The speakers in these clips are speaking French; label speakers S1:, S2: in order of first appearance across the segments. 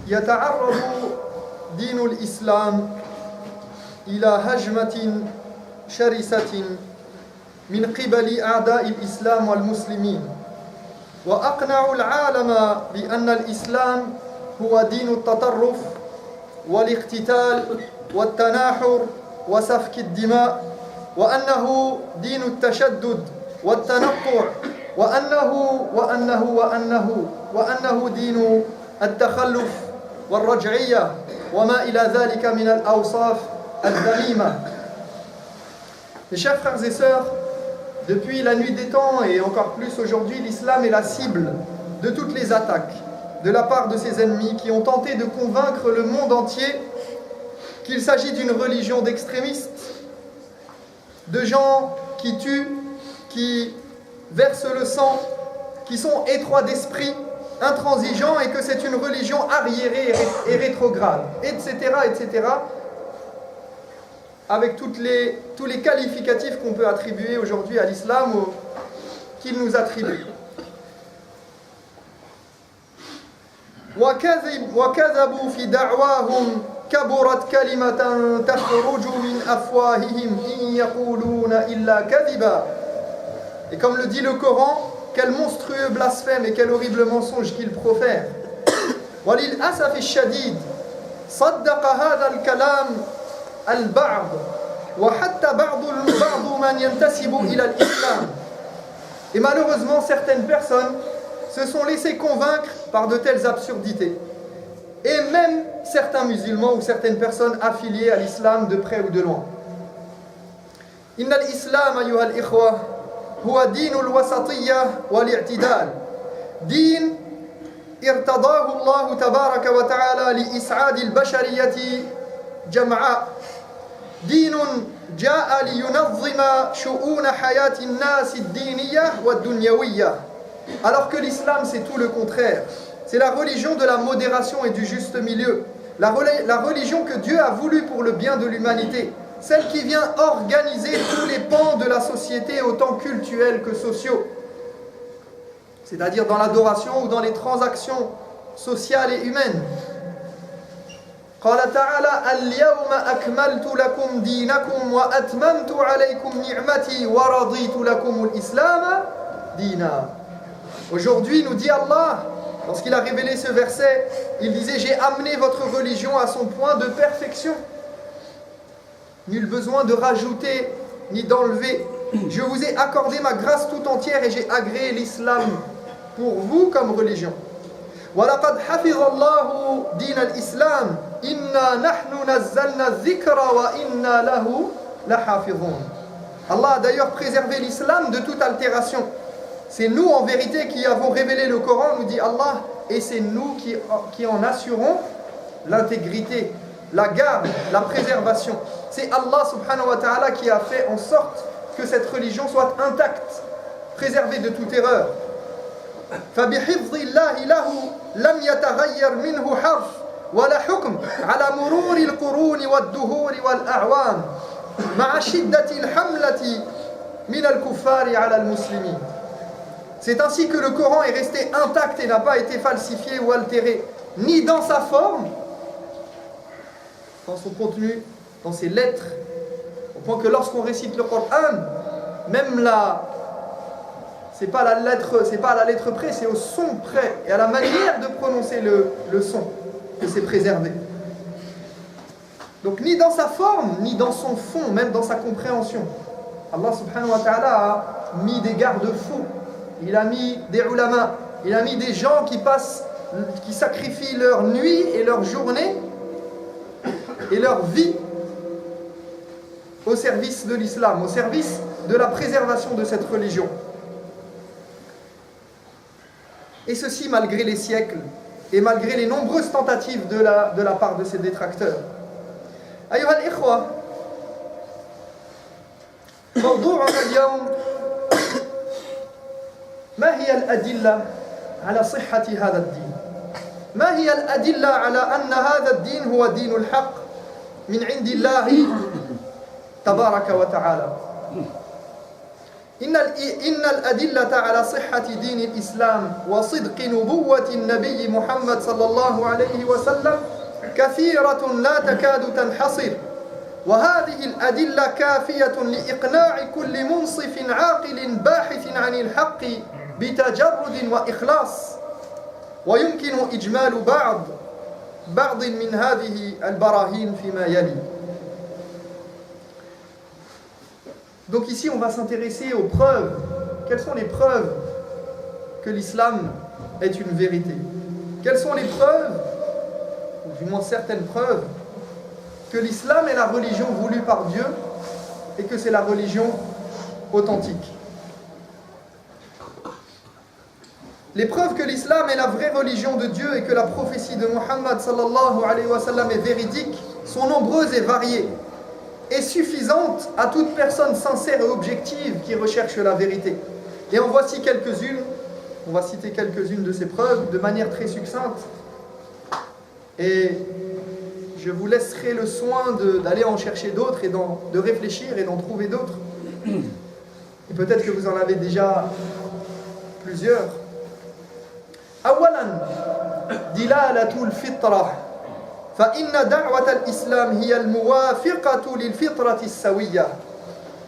S1: يتعرض دين الإسلام إلى هجمة شرسة من قبل أعداء الإسلام والمسلمين وأقنعوا العالم بأن الإسلام هو دين التطرف والاقتتال والتناحر وسفك الدماء وأنه دين التشدد والتنطع وأنه دين التخلف والرجعية وما إلى ذلك من الأوصاف الذميمة. Mes chers frères et sœurs, depuis la nuit des temps et encore plus aujourd'hui, l'islam est la cible de toutes les attaques de la part de ses ennemis qui ont tenté de convaincre le monde entier qu'il s'agit d'une religion d'extrémistes, de gens qui tuent, qui versent le sang, qui sont étroits d'esprit, intransigeants et que c'est une religion arriérée et rétrograde, etc., etc., avec tous les qualificatifs qu'on peut attribuer aujourd'hui à l'islam ou qu'il nous attribue. وكذبوا في دعواهم كبرت كلمة تخرج من أفواههم إن يقولون إلا كذبا. Et comme le dit le Coran, quel monstrueux blasphème et quel horrible mensonge qu'ils profèrent. وللأسف الشديد صدق هذا الكلام البعض وحتى بعض من ينتسب إلى الإسلام. Et malheureusement, certaines personnes se sont laissées convaincre par de telles absurdités. Et même certains musulmans ou certaines personnes affiliées à l'islam de près ou de loin. إن الإسلام أيها الإخوة هو دين الوسطية والاعتدال. دين ارتضاه الله تبارك وتعالى لإسعاد البشرية جمعاء. دين جاء لينظم شؤون حياة الناس الدينية والدنيوية. Alors que l'islam c'est tout le contraire. C'est la religion de la modération et du juste milieu. La religion que Dieu a voulu pour le bien de l'humanité. Celle qui vient organiser tous les pans de la société, autant cultuels que sociaux. C'est-à-dire dans l'adoration ou dans les transactions sociales et humaines. قال تعالى اليوم أكملت لكم دينكم وأتممت عليكم نعمتي ورضيت لكم الإسلام دينا. Aujourd'hui, nous dit Allah, lorsqu'il a révélé ce verset, il disait « J'ai amené votre religion à son point de perfection. Nul besoin de rajouter ni d'enlever. Je vous ai accordé ma grâce tout entière et j'ai agréé l'islam pour vous comme religion. » وَلَقَدْ حَفِظَ اللَّهُ دِينَ الْإِسْلَامِ إِنَّا نَحْنُ نَزَّلْنَا الذِّكْرَ وَإِنَّا لَهُ لَحَافِظُونَ. Allah a d'ailleurs préservé l'islam de toute altération. C'est nous en vérité qui avons révélé le Coran, nous dit Allah, et c'est nous qui en assurons l'intégrité, la garde, la préservation. C'est Allah subhanahu wa ta'ala qui a fait en sorte que cette religion soit intacte, préservée de toute erreur. فَبِحِفْظِ اللَّهِ لَهُ لَمْ يَتَغَيَّرْ مِنْهُ حَرْفٌ وَلَا حُكْمٌ عَلَى مُرُورِ الْقُرُونِ وَالدُّهُورِ وَالْأَعْوَامِ مَعَ شِدَّةِ الْحَمْلَةِ مِنَ الْكُفَّارِ عَلَى الْمُسْلِمِينَ. C'est ainsi que le Coran est resté intact et n'a pas été falsifié ou altéré, ni dans sa forme, dans son contenu, dans ses lettres, au point que lorsqu'on récite le Coran, même c'est pas à la lettre près, c'est au son près et à la manière de prononcer le son que c'est préservé. Donc ni dans sa forme, ni dans son fond, même dans sa compréhension. Allah subhanahu wa ta'ala a mis des garde-fous. Il a mis des ulama, il a mis des gens qui sacrifient leur nuit et leur journée et leur vie au service de l'islam, au service de la préservation de cette religion. Et ceci malgré les siècles et malgré les nombreuses tentatives de la part de ses détracteurs. أيها الإخوة، موضوعنا اليوم ما هي الأدلة على صحة هذا الدين؟ ما هي الأدلة على أن هذا الدين هو دين الحق من عند الله تبارك وتعالى؟ إن الأدلة على صحة دين الإسلام وصدق نبوة النبي محمد صلى الله عليه وسلم كثيرة لا تكاد تنحصر وهذه الأدلة كافية لإقناع كل منصف عاقل باحث عن الحق بتجرد وإخلاص ويمكن إجمال بعض من هذه البراهين فيما يلي. Donc ici, on va s'intéresser aux preuves. Quelles sont les preuves que l'islam est une vérité? Quelles sont les preuves, ou du moins certaines preuves, que l'islam est la religion voulue par Dieu et que c'est la religion authentique? Les preuves que l'islam est la vraie religion de Dieu et que la prophétie de Muhammad sallallahu alayhi wa sallam est véridique sont nombreuses et variées et suffisantes à toute personne sincère et objective qui recherche la vérité. Et en voici quelques-unes, on va citer quelques-unes de ces preuves de manière très succincte. Et je vous laisserai le soin d'aller en chercher d'autres et de réfléchir et d'en trouver d'autres. Et peut-être que vous en avez déjà plusieurs. أولاً دلالة الفطرة فإن دعوة الإسلام هي الموافقة للفطرة السوية.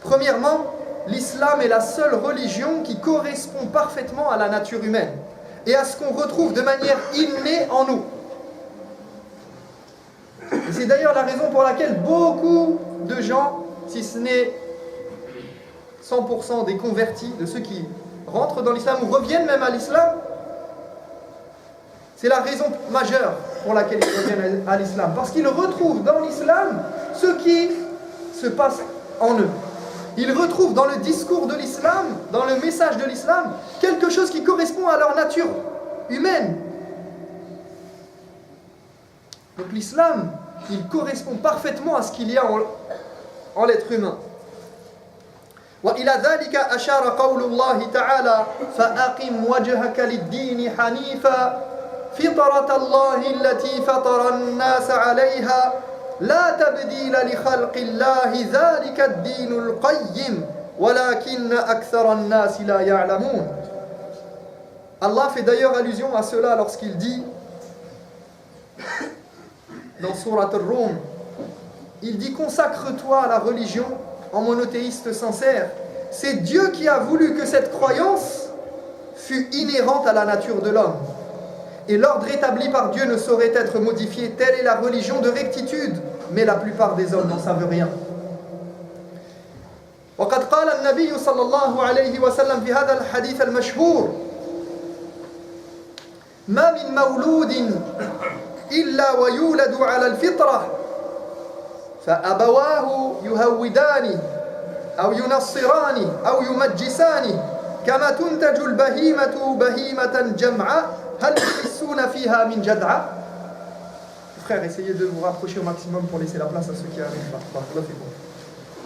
S1: Premièrement, l'islam est la seule religion qui correspond parfaitement à la nature humaine et à ce qu'on retrouve de manière innée en nous. Et c'est d'ailleurs la raison pour laquelle beaucoup de gens, si ce n'est 100% des convertis, de ceux qui rentrent dans l'islam ou reviennent même à l'islam, c'est la raison majeure pour laquelle ils reviennent à l'islam. Parce qu'ils retrouvent dans l'islam ce qui se passe en eux. Ils retrouvent dans le discours de l'islam, dans le message de l'islam, quelque chose qui correspond à leur nature humaine. Donc l'islam, il correspond parfaitement à ce qu'il y a en l'être humain. وإلى ذلك أشار قول الله تعالى فأقم وجهك للدين حنيفا فطرة الله التي فطر الناس عليها لا تبديل لخلق الله ذلك الدين القيم ولكن أكثر الناس لا يعلمون. Allah fait d'ailleurs allusion à cela lorsqu'il dit dans Sourate Ar-Rum, il dit consacre-toi à la religion en monothéiste sincère. C'est Dieu qui a voulu que cette croyance fût inhérente à la nature de l'homme. Et l'ordre établi par Dieu ne saurait être modifié. Telle est la religion de rectitude, mais la plupart des hommes n'en savent rien. وقد قال النبي صلى الله عليه وسلم في هذا الحديث المشهور ما من مولود إلا ويولد على الفطرة فأبواه يهودانه أو ينصرانه أو يمجسانه كما تنتج البهيمة بهيمة جمعاء هل يحسون فيها من جدعاء. Frères, essayez de vous rapprocher au maximum pour laisser la place à ceux qui arrivent là.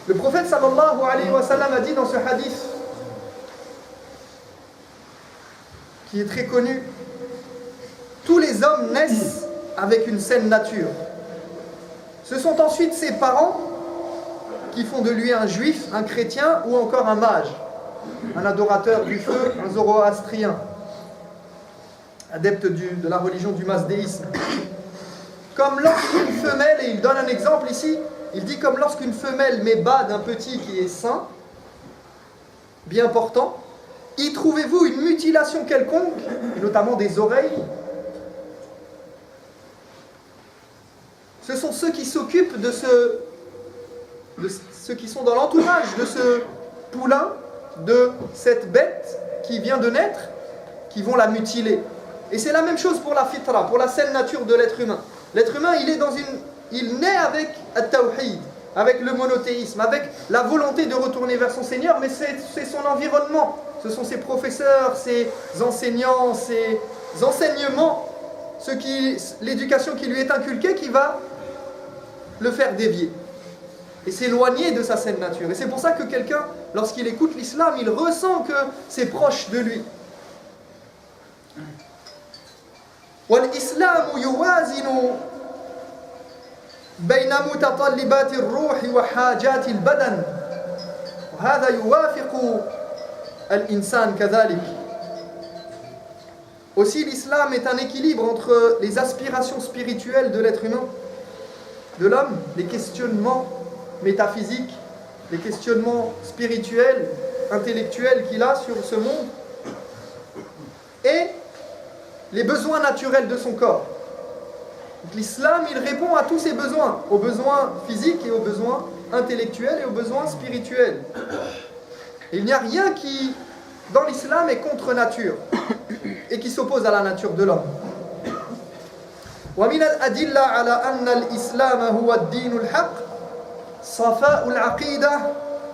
S1: Le prophète sallallahu alayhi wa sallam a dit dans ce hadith qui est très connu, tous les hommes naissent avec une saine nature. Ce sont ensuite ses parents qui font de lui un juif, un chrétien ou encore un mage, un adorateur du feu, un zoroastrien, adepte de la religion du masdéisme. Comme lorsqu'une femelle, et il donne un exemple ici, il dit comme lorsqu'une femelle met bas d'un petit qui est sain, bien portant, y trouvez-vous une mutilation quelconque, notamment des oreilles? Ce sont ceux qui s'occupent de ceux qui sont dans l'entourage de ce poulain, de cette bête qui vient de naître, qui vont la mutiler. Et c'est la même chose pour la fitra, pour la saine nature de l'être humain. L'être humain, il naît avec at-tawhid, avec le monothéisme, avec la volonté de retourner vers son Seigneur, mais c'est son environnement, ce sont ses professeurs, ses enseignants, ses enseignements, l'éducation qui lui est inculquée qui va le faire dévier et s'éloigner de sa saine nature. Et c'est pour ça que quelqu'un, lorsqu'il écoute l'islam, il ressent que c'est proche de lui. والإسلام يوازن بين متطلبات الروح وحاجات البدن وهذا يوافق al-insan kadhalik. Aussi, l'islam est un équilibre entre les aspirations spirituelles de l'être humain, de l'homme, les questionnements métaphysiques, les questionnements spirituels, intellectuels qu'il a sur ce monde, et les besoins naturels de son corps. Donc, l'islam, il répond à tous ces besoins, aux besoins physiques et aux besoins intellectuels et aux besoins spirituels. Et il n'y a rien qui, dans l'islam, est contre nature et qui s'oppose à la nature de l'homme. ومن الأدلة على أن الإسلام هو الدين الحق صفاء العقيدة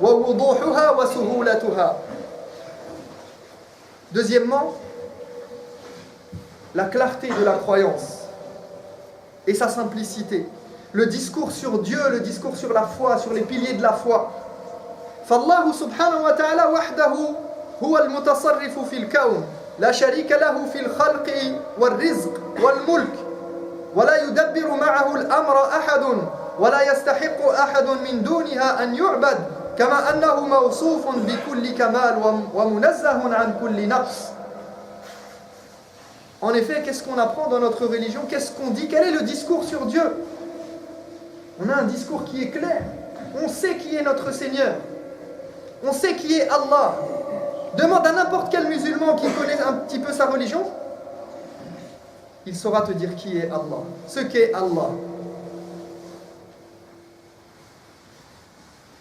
S1: ووضوحها وسهولتها. Deuxièmement, la clarté de la croyance et sa simplicité. Le discours sur Dieu, le discours sur la foi, sur les piliers de la foi. فالله سبحانه وتعالى وحده هو المتصرف في الكون لا شريك له في الخلق والرزق والملك ولا يدبر معه الأمر أحد ولا يستحق أحد من دونها أن يعبد كما أنه موصوف بكل كمال ومنزه عن كل نقص. En effet, qu'est-ce qu'on apprend dans notre religion? Qu'est-ce qu'on dit? Quel est le discours sur Dieu? On a un discours qui est clair. On sait qui est notre Seigneur. On sait qui est Allah. Demande à n'importe quel musulman qui connaît un petit peu sa religion, il saura te dire qui est Allah, ce qu'est Allah.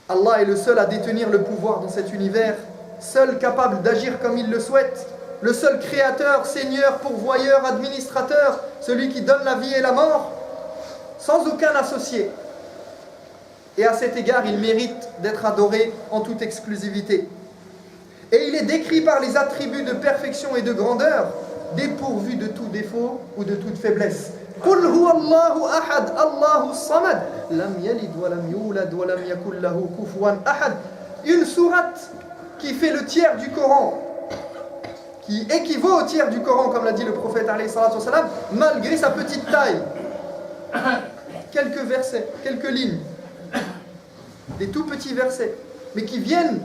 S1: Allah est le seul à détenir le pouvoir dans cet univers, seul capable d'agir comme il le souhaite, le seul créateur, seigneur, pourvoyeur, administrateur, celui qui donne la vie et la mort, sans aucun associé. Et à cet égard, il mérite d'être adoré en toute exclusivité. Et il est décrit par les attributs de perfection et de grandeur, dépourvu de tout défaut ou de toute faiblesse. قُلْ هُوَ اللَّهُ أَحَدٌ اللَّهُ الصَّمَدُ لَمْ يَلِدْ وَلَمْ يُولَدْ وَلَمْ يَكُنْ لَهُ كُفُوًا أَحَدٌ. Une sourate qui fait le tiers du Coran, qui équivaut au tiers du Coran, comme l'a dit le prophète alayhi salatu wassalam, malgré sa petite taille. Quelques versets, quelques lignes, des tout petits versets, mais qui viennent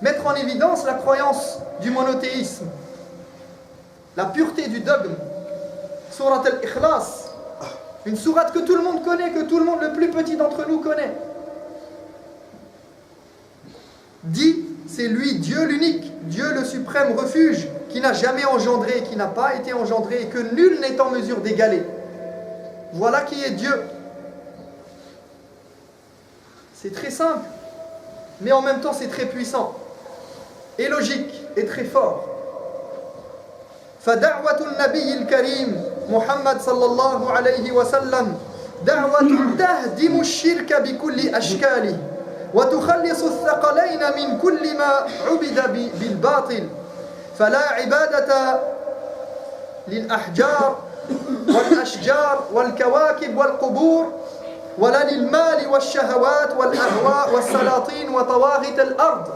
S1: mettre en évidence la croyance du monothéisme, la pureté du dogme. Surat al-Ikhlas, une sourate que tout le monde connaît, que tout le monde, le plus petit d'entre nous connaît. Dit, c'est lui, Dieu l'unique, Dieu le suprême refuge, qui n'a jamais engendré, qui n'a pas été engendré, et que nul n'est en mesure d'égaler. Voilà qui est Dieu. C'est très simple, mais en même temps c'est très puissant, et logique, et très fort. فدعوة النبي الكريم محمد صلى الله عليه وسلم دعوة تهدم الشرك بكل أشكاله وتخلص الثقلين من كل ما عبد بالباطل فلا عبادة للأحجار والأشجار والكواكب والقبور ولا للمال والشهوات والأهواء والسلاطين وطواغيت الأرض.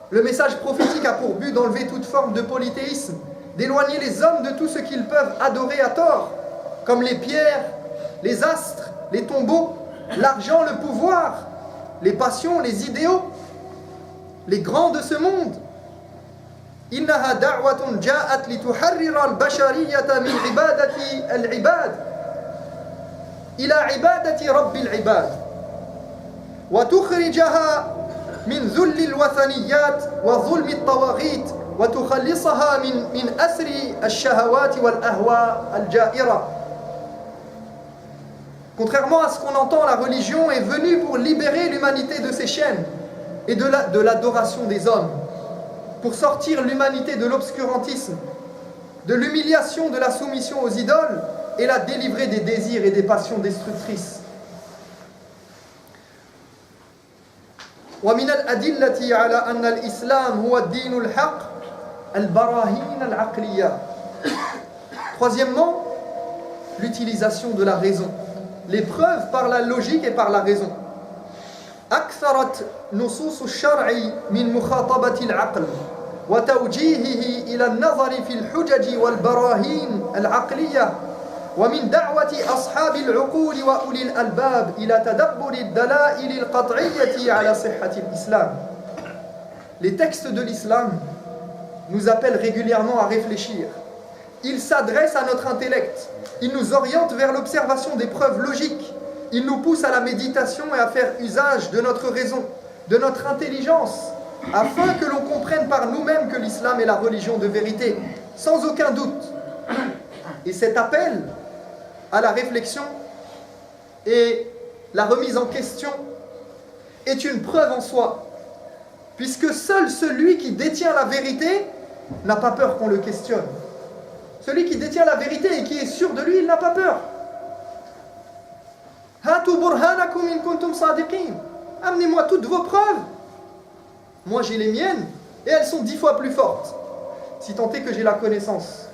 S1: Le message prophétique a pour but d'enlever toute forme de polythéisme, d'éloigner les hommes de tout ce qu'ils peuvent adorer à tort, comme les pierres, les astres, les tombeaux, l'argent, le pouvoir, les passions, les idéaux, les grands de ce monde. إنها دعوة جاءت لتحرر البشرية من عبادة العباد إلى عبادة رب العباد وتخرجها من ذل الوثنيات وظلم الطواغيت وتخلصها من أسر الشهوات والأهواء الجائرة. Contrairement à ce qu'on entend, la religion est venue pour libérer l'humanité de ses chaînes et de l'adoration des hommes, pour sortir l'humanité de l'obscurantisme, de l'humiliation de la soumission aux idoles et la délivrer des désirs et des passions destructrices. ومن الأدلة على أن الإسلام هو الدين الحق البراهين العقلية. Troisièmement, l'utilisation de la raison, les preuves par la logique et par la raison. أكثرت نصوص الشرع من مخاطبة العقل وتوجيهه إلى النظر في الحجج والبراهين العقلية ومن دعوة أصحاب العقول وأولي الألباب إلى تدبر الدلائل القطعية على صحة الإسلام. Les textes de l'islam nous appellent régulièrement à réfléchir. Ils s'adressent à notre intellect. Ils nous orientent vers l'observation des preuves logiques. Ils nous poussent à la méditation et à faire usage de notre raison, de notre intelligence, afin que l'on comprenne par nous-mêmes que l'islam est la religion de vérité, sans aucun doute. Et cet appel à la réflexion et la remise en question est une preuve en soi, puisque seul celui qui détient la vérité n'a pas peur qu'on le questionne. Celui qui détient la vérité et qui est sûr de lui, il n'a pas peur. Hatu burhanakum in kuntum sadiqin. Amenez-moi toutes vos preuves. Moi j'ai les miennes et elles sont 10 fois plus fortes. Si tant est que j'ai la connaissance,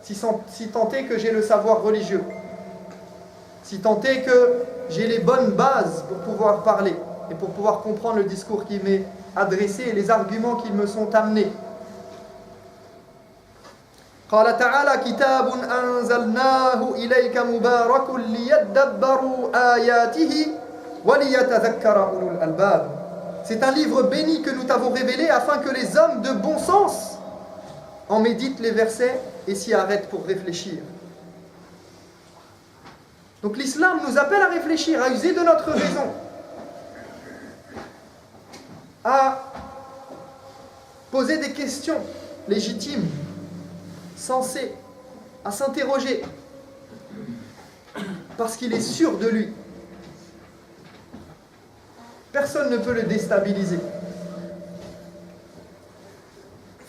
S1: si tant est que j'ai le savoir religieux, si tant est que j'ai les bonnes bases pour pouvoir parler et pour pouvoir comprendre le discours qui m'est adressé et les arguments qui me sont amenés. قال تعالى كتاب أنزلناه إليك مبارك ليدبروا آياته وليتذكر أولو الألباب. C'est un livre béni que nous t'avons révélé afin que les hommes de bon sens en méditent les versets et s'y arrêtent pour réfléchir. Donc l'islam nous appelle à réfléchir, à user de notre raison, à poser des questions légitimes, sensées, à s'interroger, parce qu'il est sûr de lui. Personne ne peut le déstabiliser.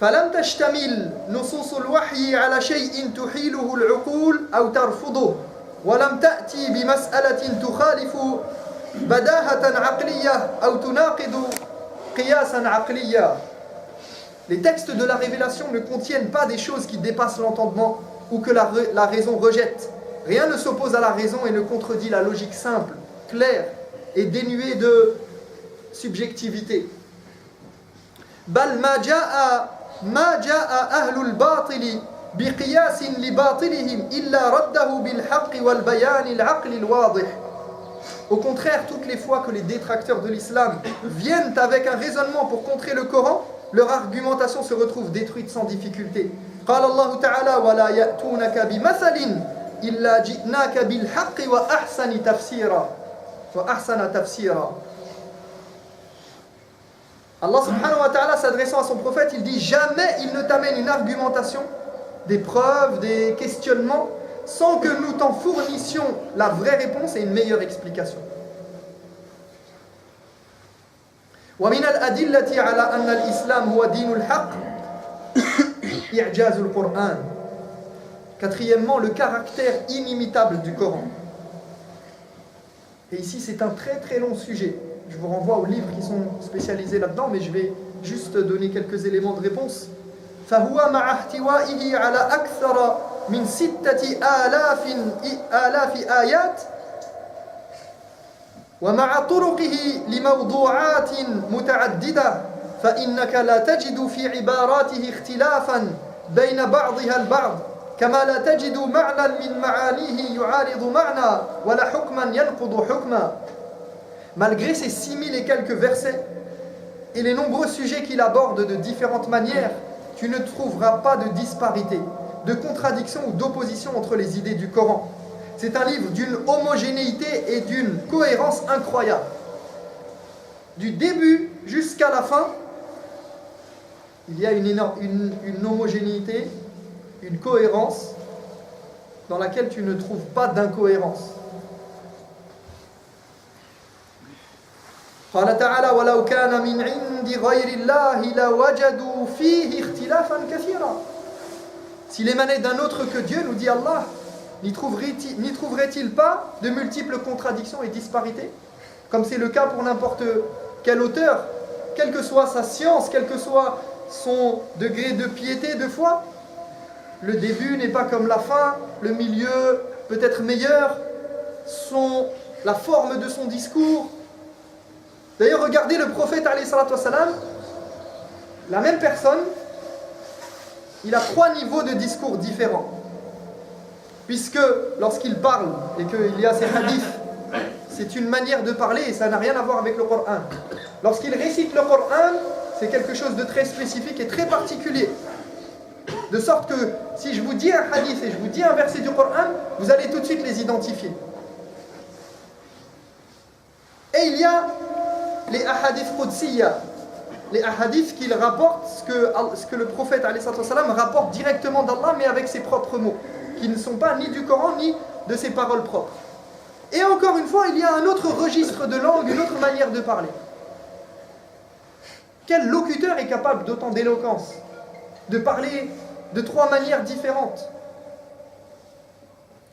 S1: فلم تشتمل نصوص الوحي على شيء تحيله العقول أو ترفضه ولم تأتي بمسألة تخالف بداهة عقلية أو تناقض قياسا عقليا. Les textes de la révélation ne contiennent pas des choses qui dépassent l'entendement ou que la raison rejette. Rien ne s'oppose à la raison et ne contredit la logique simple, claire et dénuée de subjectivité. بل ما جاء أهل الباطل بقياس لباطلهم إلا رده بالحق والبيان العقل الواضح. Au contraire, toutes les fois que les détracteurs de l'islam viennent avec un raisonnement pour contrer le Coran, leur argumentation se retrouve détruite sans difficulté. قال الله تعالى ولا يأتونك بمثل إلا جئناك بالحق وأحسن تفسيرا. Allah subhanahu wa ta'ala, s'adressant à son prophète, il dit jamais il ne t'amène une argumentation, des preuves, des questionnements, sans que nous t'en fournissions la vraie réponse et une meilleure explication. ومن الأدلة على أن الإسلام هو دين الحق إعجاز القرآن. Quatrièmement, le caractère inimitable du Coran. Et ici, c'est un très très long sujet. Je vous renvoie aux livres qui sont spécialisés là-dedans, mais je vais juste donner quelques éléments de réponse. فهو مع احتوائه على أكثر من 6000 آيات ومع طرقه لموضوعات متعددة فإنك لا تجد في عباراته اختلافا بين بعضها البعض كما لا تجد معنى من معانيه يعارض معنى ولا حكما ينقض حكما. Malgré ces 6000 et quelques versets et les nombreux sujets qu'il aborde de différentes manières, tu ne trouveras pas de disparité, de contradiction ou d'opposition entre les idées du Coran. C'est un livre d'une homogénéité et d'une cohérence incroyable. Du début jusqu'à la fin, il y a une homogénéité, une cohérence dans laquelle tu ne trouves pas d'incohérence. قال تعالى ولو كان من عند غير الله لوجدوا فيه اختلافا كثيرا. S'il émanait d'un autre que Dieu, nous dit Allah, n'y trouverait-il pas de multiples contradictions et disparités, comme c'est le cas pour n'importe quel auteur, quelle que soit sa science, quel que soit son degré de piété, de foi. Le début n'est pas comme la fin, le milieu peut être meilleur, la forme de son discours. D'ailleurs, regardez le prophète alayhi salatu wassalam, la même personne, il a 3 niveaux de discours différents. Puisque lorsqu'il parle et qu'il y a ces hadiths, c'est une manière de parler et ça n'a rien à voir avec le Coran. Lorsqu'il récite le Coran, c'est quelque chose de très spécifique et très particulier. De sorte que si je vous dis un hadith et je vous dis un verset du Coran, vous allez tout de suite les identifier. Et il y a les ahadith qudsiya, les ahadiths qu'il rapporte, ce que le prophète rapporte directement d'Allah, mais avec ses propres mots, qui ne sont pas ni du Coran ni de ses paroles propres. Et encore une fois, il y a un autre registre de langue, une autre manière de parler. Quel locuteur est capable d'autant d'éloquence, de parler de 3 manières différentes,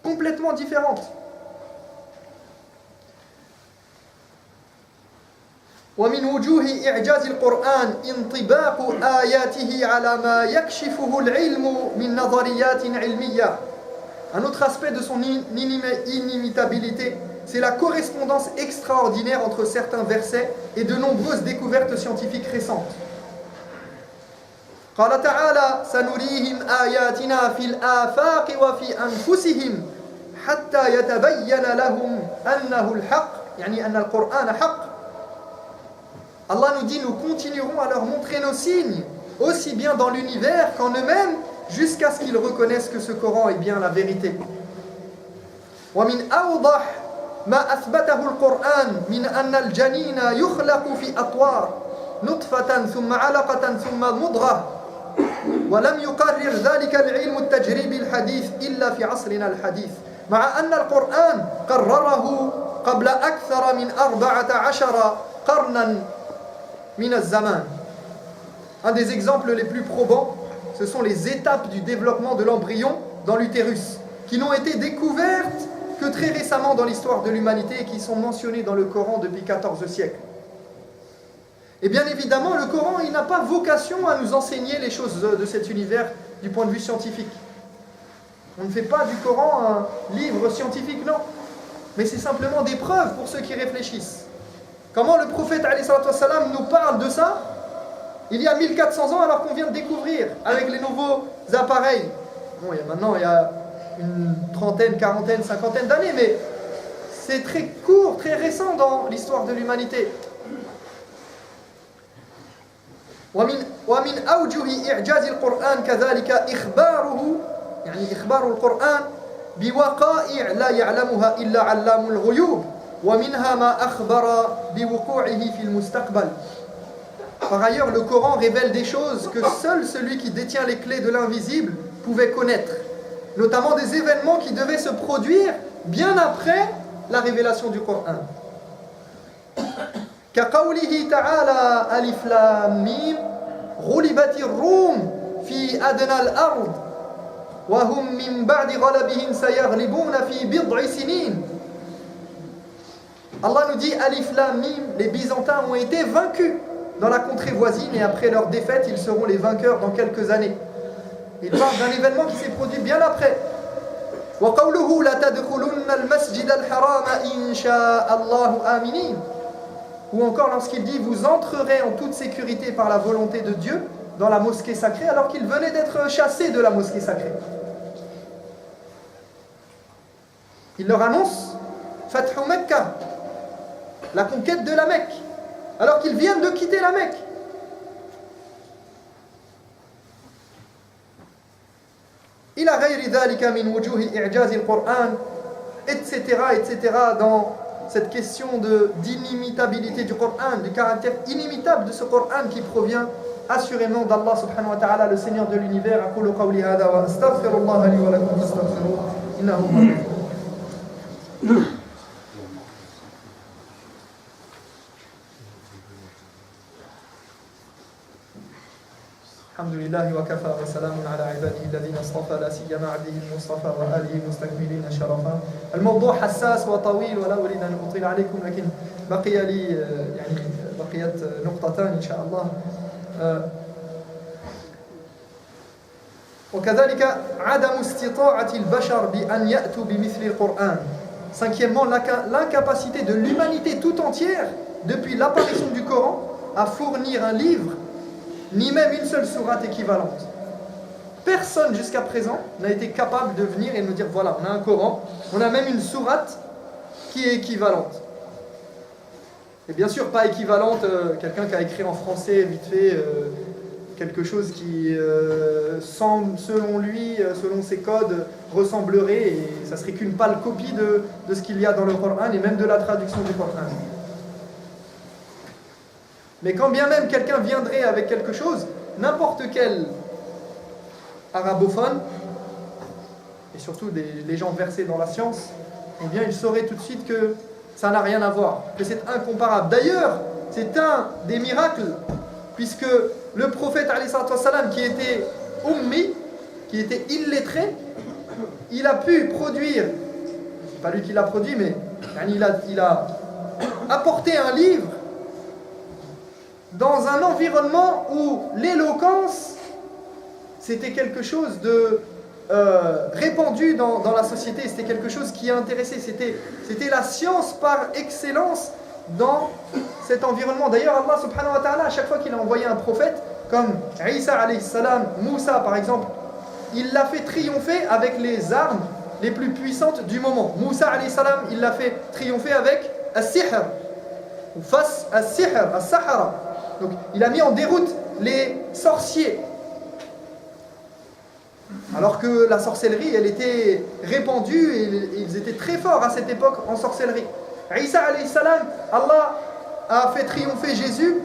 S1: complètement différentes? ومن وجوه إعجاز القرآن انطباق آياته على ما يكشفه العلم من نظريات علمية. Un autre aspect de son inimitabilité, c'est la correspondance extraordinaire entre certains versets et de nombreuses découvertes scientifiques récentes. قال تعالى سنريهم آياتنا في الآفاق وفي أنفسهم حتى يتبين لهم أنه الحق يعني أن القرآن حق. Allah nous dit, nous continuerons à leur montrer nos signes, aussi bien dans l'univers qu'en eux-mêmes, jusqu'à ce qu'ils reconnaissent que ce Coran est bien la vérité. ومن أوضح ما أثبته القرآن من أن الجنين يخلق في أطوار نطفة ثم علقة ثم مضغة ولم يقرر ذلك العلم التجريبي الحديث إلا في عصرنا الحديث مع أن القرآن قرره قبل أكثر من 14 قرنا. Un des exemples les plus probants, ce sont les étapes du développement de l'embryon dans l'utérus, qui n'ont été découvertes que très récemment dans l'histoire de l'humanité et qui sont mentionnées dans le Coran depuis 14 siècles. Et bien évidemment, le Coran, il n'a pas vocation à nous enseigner les choses de cet univers du point de vue scientifique. On ne fait pas du Coran un livre scientifique, non. Mais c'est simplement des preuves pour ceux qui réfléchissent. Comment le prophète nous parle de ça il y a 1400 ans alors qu'on vient de découvrir avec les nouveaux appareils. Bon, maintenant il y a une trentaine, quarantaine, cinquantaine d'années, mais c'est très court, très récent dans l'histoire de l'humanité. ومن أوجه إعجاز القرآن كذلك إخبار القرآن بوقائع لا يعلمها إلا علام الغيوب. Par ailleurs, le Coran révèle des choses que seul celui qui détient les clés de l'invisible pouvait connaître, notamment des événements qui devaient se produire bien après la révélation du Coran. كقوله تعالى ألف لام ميم غلبت الروم في أدنى الأرض وهم من بعد غلبهم سيغلبون في بضع سنين. Allah nous dit Alif Lam Mim, les Byzantins ont été vaincus dans la contrée voisine et après leur défaite, ils seront les vainqueurs dans quelques années. Il parle d'un événement qui s'est produit bien après. وَقَوْلُهُ لَتَدْخُلُنَّ الْمَسْجِدَ الْحَرَامَ إِنْ شَاءَ اللَّهُ آمِنِينَ. Ou encore lorsqu'il dit vous entrerez en toute sécurité par la volonté de Dieu dans la mosquée sacrée alors qu'ils venaient d'être chassés de la mosquée sacrée. Il leur annonce Fathu Mecca, la conquête de la Mecque, alors qu'ils viennent de quitter la Mecque. إلى غير ذلك من وجوه إعجاز القرآن, etc., etc., dans cette question d'inimitabilité du Coran, du caractère inimitable de ce Coran qui provient assurément d'Allah subhanahu wa ta'ala, le Seigneur de l'univers. أقول قولي هذا وأستغفر الله لي ولكم فاستغفروه إنه هو الغفور. الحمد لله وكفى وسلام على عباده الذين اصطفى لا سيما عبده المصطفى وآله المستكملين شرفا. الموضوع حساس وطويل ولا أريد أن أطيل عليكم لكن بقيت نقطتان إن شاء الله. وكذلك عدم استطاعة البشر بأن يأتوا بمثل القرآن. Cinquièmement, l'incapacité de l'humanité tout entière depuis l'apparition du Coran à fournir un livre ni même une seule sourate équivalente. Personne jusqu'à présent n'a été capable de venir et nous dire voilà, on a un Coran, on a même une sourate qui est équivalente. Et bien sûr, pas équivalente, quelqu'un qui a écrit en français vite fait quelque chose qui semble, selon lui, selon ses codes, ressemblerait, et ça serait qu'une pâle copie de ce qu'il y a dans le Coran et même de la traduction du Coran. Mais quand bien même quelqu'un viendrait avec quelque chose, n'importe quel arabophone, et surtout les gens versés dans la science, eh bien il saurait tout de suite que ça n'a rien à voir, que c'est incomparable. D'ailleurs, c'est un des miracles, puisque le prophète ﷺ, qui était ummi, qui était illettré, il a pu produire, c'est pas lui qui l'a produit, mais il a apporté un livre dans un environnement où l'éloquence, c'était quelque chose de répandu dans la société, c'était quelque chose qui intéressait, c'était la science par excellence dans cet environnement. D'ailleurs, Allah subhanahu wa ta'ala, à chaque fois qu'il a envoyé un prophète, comme Isa alayhi salam, Moussa par exemple, il l'a fait triompher avec les armes les plus puissantes du moment. Moussa alayhi salam, il l'a fait triompher avec as-sihr, ou face as-sihr, as-sahara. Donc il a mis en déroute les sorciers. Alors que la sorcellerie, elle était répandue et ils étaient très forts à cette époque en sorcellerie. Isa alayhi salam, Allah a fait triompher Jésus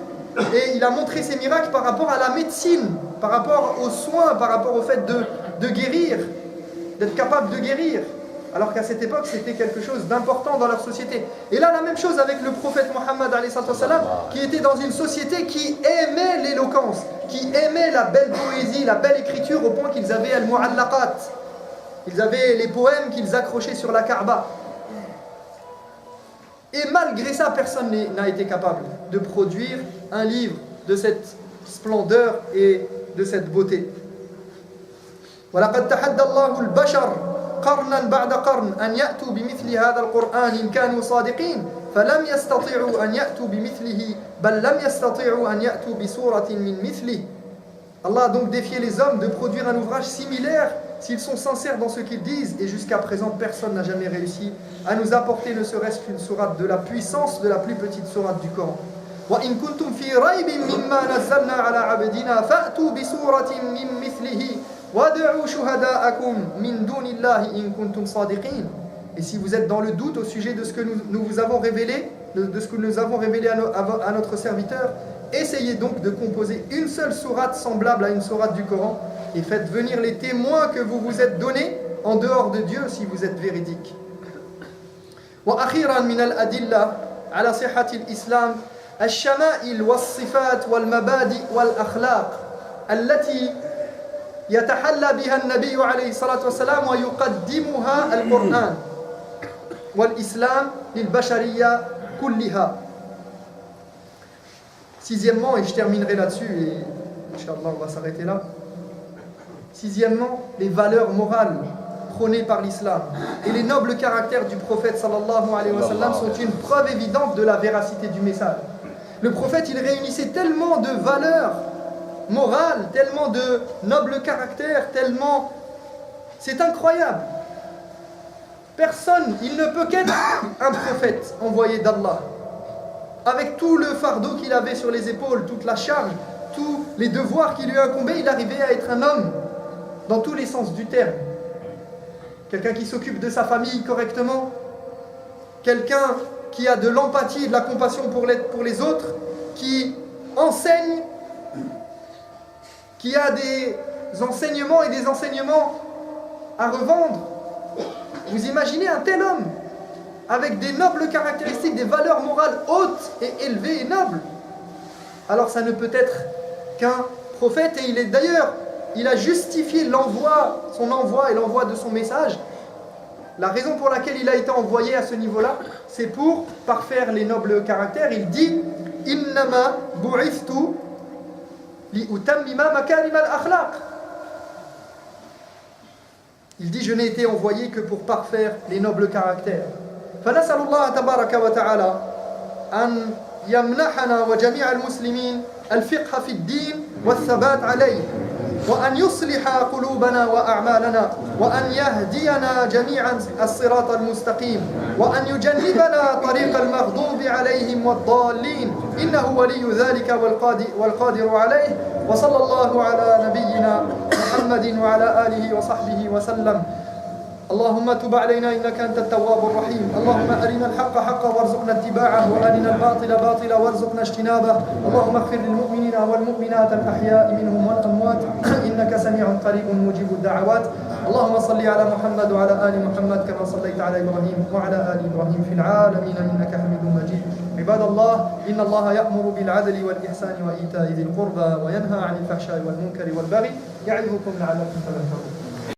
S1: et il a montré ses miracles par rapport à la médecine, par rapport aux soins, par rapport au fait de guérir, d'être capable de guérir. Alors qu'à cette époque, c'était quelque chose d'important dans leur société. Et là, la même chose avec le prophète Mohammed alayhi salam, qui était dans une société qui aimait l'éloquence, qui aimait la belle poésie, la belle écriture, au point qu'ils avaient al-mu'allaqat. Ils avaient les poèmes qu'ils accrochaient sur la Kaaba. Et malgré ça, personne n'a été capable de produire un livre de cette splendeur et de cette beauté. وَلَقَدْ تَحَدَّى اللَّهُ الْبَشَرَ قرنا بعد قرن أن يأتوا بمثل هذا القرآن إن كانوا صادقين فلم يستطيعوا أن يأتوا بمثله بل لم يستطيعوا أن يأتوا بسورة من مثله. Allah a donc défié les hommes de produire un ouvrage similaire s'ils sont sincères dans ce qu'ils disent, et jusqu'à présent personne n'a jamais réussi à nous apporter ne serait-ce qu'une sourate de la puissance de la plus petite sourate du Coran. وَإِن كُنتُمْ فِي رَيْبٍ مِّمَّا نَزَّلْنَا عَلَى عَبْدِنَا فَأْتُوا بِسُورَةٍ مِّن مِّثْلِهِ وَادْعُوا شُهَدَاءَكُمْ مِن دُونِ اللَّهِ إِن كُنتُمْ صَادِقِينَ. Et si vous êtes dans le doute au sujet de ce que nous vous avons révélé, de ce que nous avons révélé à notre serviteur, essayez donc de composer une seule sourate semblable à une sourate du Coran et faites venir les témoins que vous vous êtes donnés en dehors de Dieu si vous êtes véridiques. وأخيرا من الأدلة على صحة الإسلام الشمائل والصفات والمبادئ والأخلاق التي يتحلى بها النبي عليه الصلاة والسلام ويقدمها القرآن والإسلام للبشرية كلها. Sixièmement, et je terminerai là-dessus, et Inch'Allah on va s'arrêter là. Sixièmement, les valeurs morales prônées par l'islam et les nobles caractères du prophète sallallahu alayhi wa sallam sont une preuve évidente de la véracité du message. Le prophète, il réunissait tellement de valeurs morales, tellement de nobles caractères, tellement... C'est incroyable. Personne, il ne peut qu'être un prophète envoyé d'Allah. Avec tout le fardeau qu'il avait sur les épaules, toute la charge, tous les devoirs qui lui incombaient, il arrivait à être un homme dans tous les sens du terme. Quelqu'un qui s'occupe de sa famille correctement, quelqu'un qui a de l'empathie et de la compassion pour les autres, qui enseigne, qui a des enseignements et des enseignements à revendre. Vous imaginez un tel homme avec des nobles caractéristiques, des valeurs morales hautes et élevées et nobles. Alors ça ne peut être qu'un prophète, et il a justifié son envoi et l'envoi de son message. La raison pour laquelle il a été envoyé à ce niveau-là, c'est pour parfaire les nobles caractères. Il dit « Innama bu'ithtu li utammima makarim al-akhlaq » Il dit « Je n'ai été envoyé que pour parfaire les nobles caractères. » فنسأل الله تبارك وتعالى أن يمنحنا وجميع المسلمين الفقه في الدين والثبات عليه وأن يصلح قلوبنا وأعمالنا وأن يهدينا جميعا الصراط المستقيم وأن يجنبنا طريق المغضوب عليهم والضالين إنه ولي ذلك والقادر عليه وصلى الله على نبينا محمد وعلى آله وصحبه وسلم اللهم تب علينا إنك أنت التواب الرحيم اللهم أرنا الحق حقا وارزقنا اتباعه وأرنا الباطل باطلا وارزقنا اجتنابه اللهم اغفر للمؤمنين والمؤمنات الأحياء منهم والأموات إنك سميع قريب مجيب الدعوات اللهم صل على محمد وعلى آل محمد كما صليت على إبراهيم وعلى آل إبراهيم في العالمين إنك حميد مجيد عباد الله إن الله يأمر بالعدل والإحسان وإيتاء ذي القربى وينهى عن الفحشاء والمنكر والبغي يعظكم لعلكم تذكرون